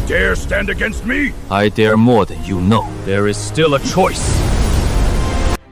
dare stand against me? I dare more than you know. There is still a choice.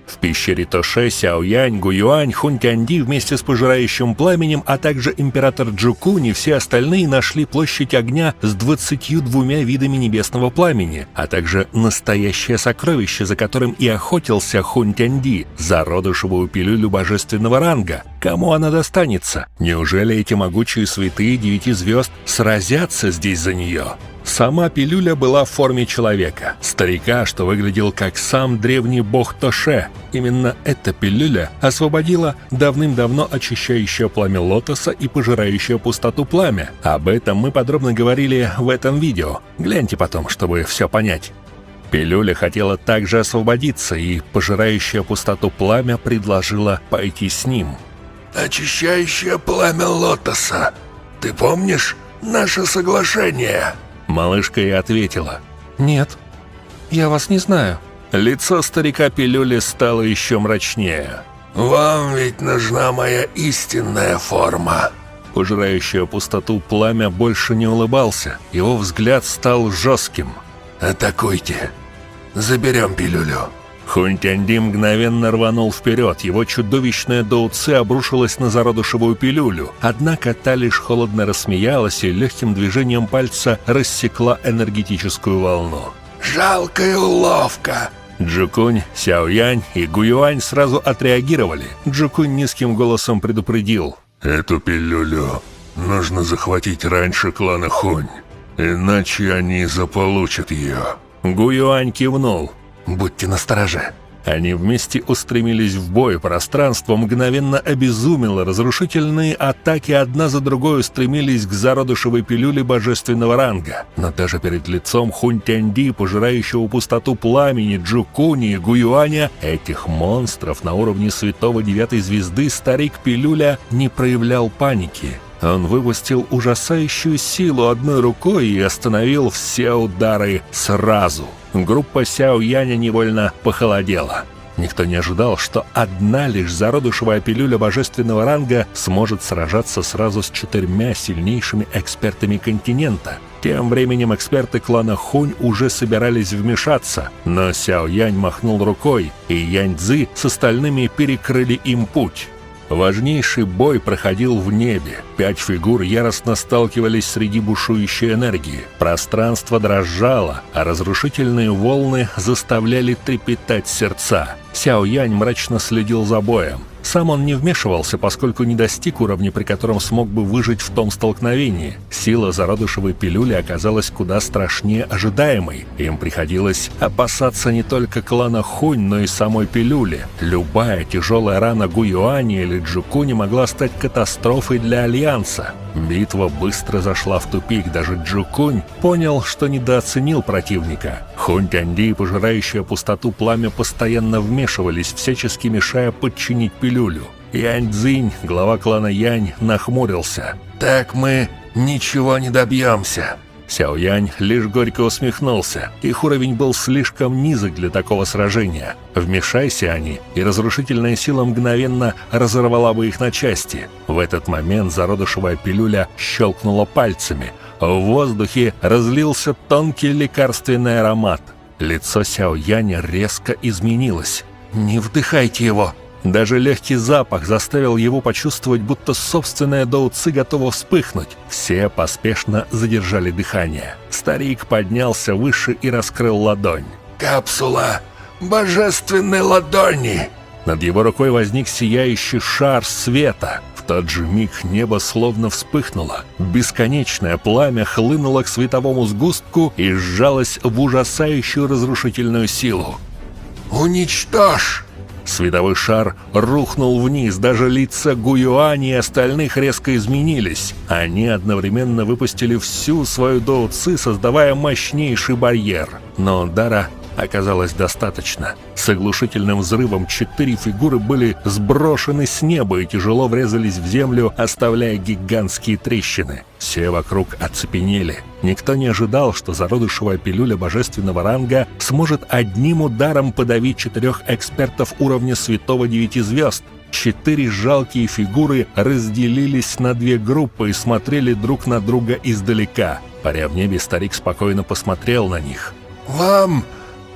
В пещере Тоше Сяоянь, Гуюань, Хунтянди вместе с пожирающим пламенем, а также император Джукунь и все остальные нашли площадь огня с 22 видами небесного пламени, а также настоящее сокровище, за которым и охотился Хунтянди, зародышевую пилюлю божественного ранга. Кому она достанется? Неужели эти могучие святые 9 звезд сразятся здесь за нее? Сама пилюля была в форме человека, старика, что выглядел как сам древний бог Тоше. Именно эта пилюля освободила давным-давно очищающее пламя лотоса и пожирающее пустоту пламя. Об этом мы подробно говорили в этом видео. Гляньте потом, чтобы все понять. Пилюля хотела также освободиться, и пожирающее пустоту пламя предложила пойти с ним. «Очищающее пламя лотоса. Ты помнишь наше соглашение?» Малышка и ответила. «Нет, я вас не знаю». Лицо старика пилюли стало еще мрачнее. «Вам ведь нужна моя истинная форма». Пожирающее пустоту пламя больше не улыбался. Его взгляд стал жестким. «Атакуйте. Заберем пилюлю». Хунтянди мгновенно рванул вперед, его чудовищное доуци обрушилось на зародышевую пилюлю, однако та лишь холодно рассмеялась и легким движением пальца рассекла энергетическую волну. «Жалкая уловка!» Джукунь, Сяоянь и Гуюань сразу отреагировали. Джукунь низким голосом предупредил. «Эту пилюлю нужно захватить раньше клана Хунь, иначе они заполучат ее». Гуюань кивнул. «Будьте настороже». Они вместе устремились в бой, пространство мгновенно обезумело, разрушительные атаки одна за другой устремились к зародышевой пилюле божественного ранга. Но даже перед лицом Хунтянди, пожирающего пустоту пламени, Джукуни и Гуюаня, этих монстров на уровне святого 9 звезды, старик Пилюля не проявлял паники. Он выпустил ужасающую силу одной рукой и остановил все удары сразу. Группа Сяояня невольно похолодела. Никто не ожидал, что одна лишь зародышевая пилюля божественного ранга сможет сражаться сразу с 4 сильнейшими экспертами континента. Тем временем эксперты клана Хунь уже собирались вмешаться, но Сяоянь махнул рукой, и Яньцзы с остальными перекрыли им путь. Важнейший бой проходил в небе. 5 фигур яростно сталкивались среди бушующей энергии. Пространство дрожало, а разрушительные волны заставляли трепетать сердца. Сяоянь мрачно следил за боем. Сам он не вмешивался, поскольку не достиг уровня, при котором смог бы выжить в том столкновении. Сила зародышевой пилюли оказалась куда страшнее ожидаемой. Им приходилось опасаться не только клана Хунь, но и самой пилюли. Любая тяжелая рана Гуюани или Джукуни могла стать катастрофой для Альянса. Битва быстро зашла в тупик. Даже Джукунь понял, что недооценил противника. Хунтянди, пожирающая пустоту пламя, постоянно вмешивались, всячески мешая подчинить пилюлю. Яньцзинь, глава клана Янь, нахмурился. «Так мы ничего не добьемся». Сяоянь лишь горько усмехнулся. Их уровень был слишком низок для такого сражения. Вмешайся они, и разрушительная сила мгновенно разорвала бы их на части. В этот момент зародышевая пилюля щелкнула пальцами. В воздухе разлился тонкий лекарственный аромат. Лицо Сяояня резко изменилось. «Не вдыхайте его!» Даже легкий запах заставил его почувствовать, будто собственное доуци готово вспыхнуть. Все поспешно задержали дыхание. Старик поднялся выше и раскрыл ладонь. «Капсула божественной ладони!» Над его рукой возник сияющий шар света. В тот же миг небо словно вспыхнуло. Бесконечное пламя хлынуло к световому сгустку и сжалось в ужасающую разрушительную силу. «Уничтожь!» Световой шар рухнул вниз, даже лица Гуюани и остальных резко изменились. Они одновременно выпустили всю свою доуци, создавая мощнейший барьер. Но удара оказалось достаточно. С оглушительным взрывом 4 фигуры были сброшены с неба и тяжело врезались в землю, оставляя гигантские трещины. Все вокруг оцепенели. Никто не ожидал, что зародышевая пилюля божественного ранга сможет одним ударом подавить 4 экспертов уровня святого 9 звезд. 4 жалкие фигуры разделились на 2 группы и смотрели друг на друга издалека. Паря в небе, старик спокойно посмотрел на них. «Вам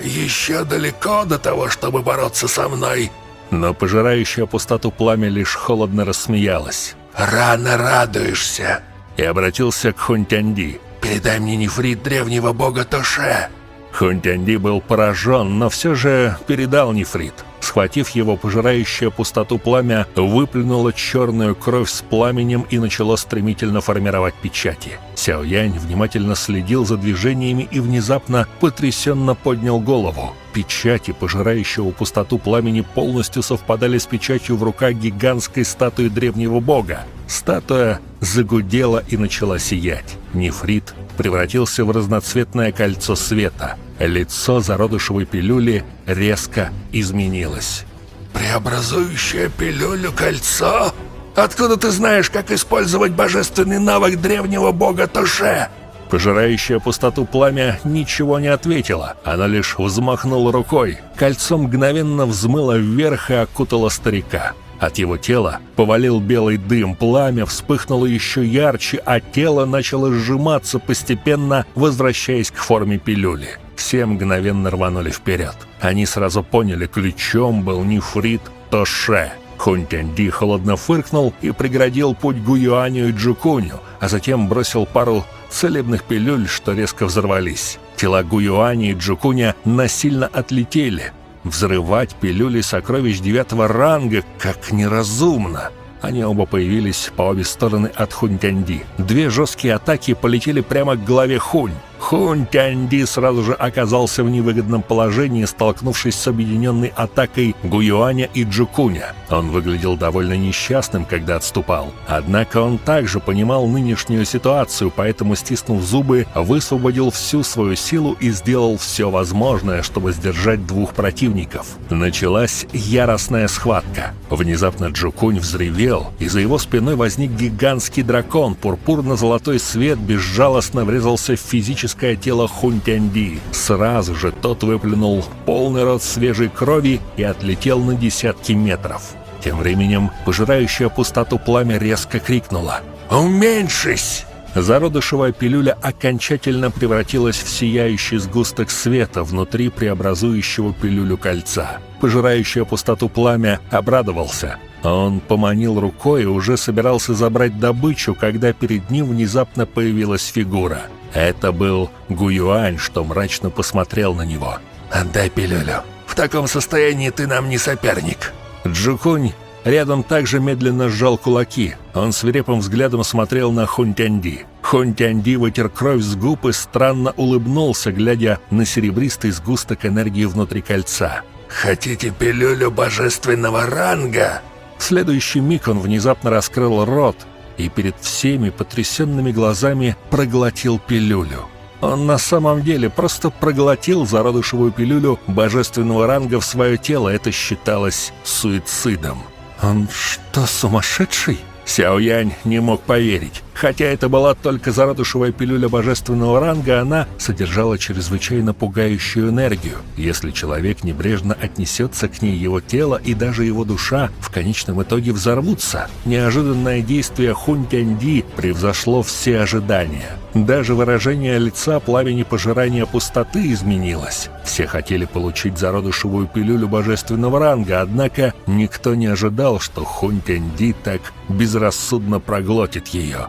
еще далеко до того, чтобы бороться со мной?» Но пожирающая пустоту пламя лишь холодно рассмеялась. «Рано радуешься. И обратился к Хунтянди. Передай мне нефрит древнего бога Тоше». Хунтянди был поражен, но все же передал нефрит. Схватив его, пожирающее пустоту пламя выплюнуло черную кровь с пламенем и начало стремительно формировать печати. Сяоянь внимательно следил за движениями и внезапно потрясенно поднял голову. Печати, пожирающего пустоту пламени, полностью совпадали с печатью в руках гигантской статуи древнего бога. Статуя загудела и начала сиять. Нефрит превратился в разноцветное кольцо света. Лицо зародышевой пилюли резко изменилось. «Преобразующее пилюлю кольцо? Откуда ты знаешь, как использовать божественный навык древнего бога Тоше?» Пожирающее пустоту пламя ничего не ответило. Она лишь взмахнула рукой. Кольцо мгновенно взмыло вверх и окутало старика. От его тела повалил белый дым, пламя вспыхнуло еще ярче, а тело начало сжиматься, постепенно возвращаясь к форме пилюли. Все мгновенно рванули вперед. Они сразу поняли, ключом был нефрит Тоше. Хунтянди холодно фыркнул и преградил путь Гуюаню и Джукуню, а затем бросил пару целебных пилюль, что резко взорвались. Тела Гуюаня и Джукуня насильно отлетели. Взрывать пилюли сокровищ 9-го ранга как неразумно. Они оба появились по обе стороны от Хунтянди. 2 жесткие атаки полетели прямо к голове Хунь. Хунтянди сразу же оказался в невыгодном положении, столкнувшись с объединенной атакой Гуюаня и Джукуня. Он выглядел довольно несчастным, когда отступал. Однако он также понимал нынешнюю ситуацию, поэтому, стиснув зубы, высвободил всю свою силу и сделал все возможное, чтобы сдержать 2 противников. Началась яростная схватка. Внезапно Джукунь взревел, и за его спиной возник гигантский дракон. Пурпурно-золотой свет безжалостно врезался в физическое тело Хунтянди. Сразу же тот выплюнул полный рот свежей крови и отлетел на десятки метров. Тем временем пожирающая пустоту пламя резко крикнула: «Уменьшись!» Зародышевая пилюля окончательно превратилась в сияющий сгусток света внутри преобразующего пилюлю кольца. Пожирающая пустоту пламя обрадовался. Он поманил рукой и уже собирался забрать добычу, когда перед ним внезапно появилась фигура. Это был Гуюань, что мрачно посмотрел на него. «Отдай пилюлю. В таком состоянии ты нам не соперник». Джукунь рядом также медленно сжал кулаки. Он свирепым взглядом смотрел на Хунтянди. Хунтянди вытер кровь с губ и странно улыбнулся, глядя на серебристый сгусток энергии внутри кольца. «Хотите пилюлю божественного ранга?» В следующий миг он внезапно раскрыл рот и перед всеми потрясенными глазами проглотил пилюлю. Он на самом деле просто проглотил зародышевую пилюлю божественного ранга в свое тело. Это считалось суицидом. «Он что, сумасшедший?» Сяоянь не мог поверить. Хотя это была только зародышевая пилюля божественного ранга, она содержала чрезвычайно пугающую энергию. Если человек небрежно отнесется к ней, его тело и даже его душа в конечном итоге взорвутся. Неожиданное действие Хунтянди превзошло все ожидания. Даже выражение лица пламени пожирания пустоты изменилось. Все хотели получить зародышевую пилюлю божественного ранга, однако никто не ожидал, что Хунтянди так безрассудно проглотит ее.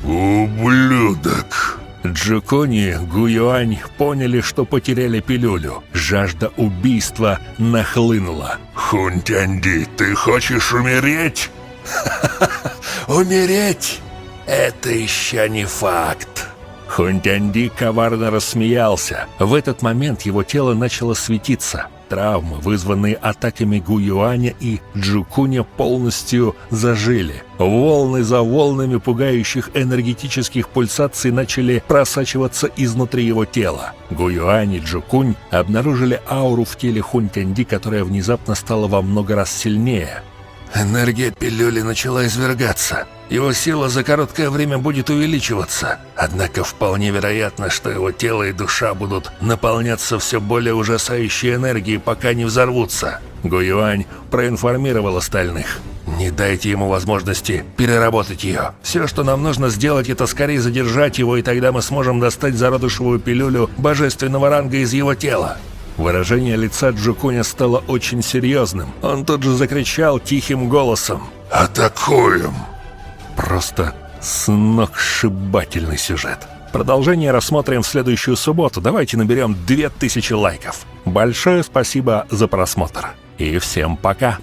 «Ублюдок!» Джукунь и Гуюань поняли, что потеряли пилюлю. Жажда убийства нахлынула. «Хунтянди, ты хочешь умереть?» «Умереть? Это еще не факт». Хунтянди коварно рассмеялся. В этот момент его тело начало светиться. Травмы, вызванные атаками Гуюаня и Джукуня, полностью зажили. Волны за волнами пугающих энергетических пульсаций начали просачиваться изнутри его тела. Гуюань и Джукунь обнаружили ауру в теле Хунтянди, которая внезапно стала во много раз сильнее. Энергия пилюли начала извергаться. Его сила за короткое время будет увеличиваться. Однако вполне вероятно, что его тело и душа будут наполняться все более ужасающей энергией, пока не взорвутся. Гуюань проинформировал остальных. Не дайте ему возможности переработать ее. Все, что нам нужно сделать, это скорее задержать его, и тогда мы сможем достать зародышевую пилюлю божественного ранга из его тела. Выражение лица Джукуня стало очень серьезным. Он тут же закричал тихим голосом: «Атакуем!» Просто сногсшибательный сюжет. Продолжение рассмотрим в следующую субботу. Давайте наберем 2000 лайков. Большое спасибо за просмотр. И всем пока!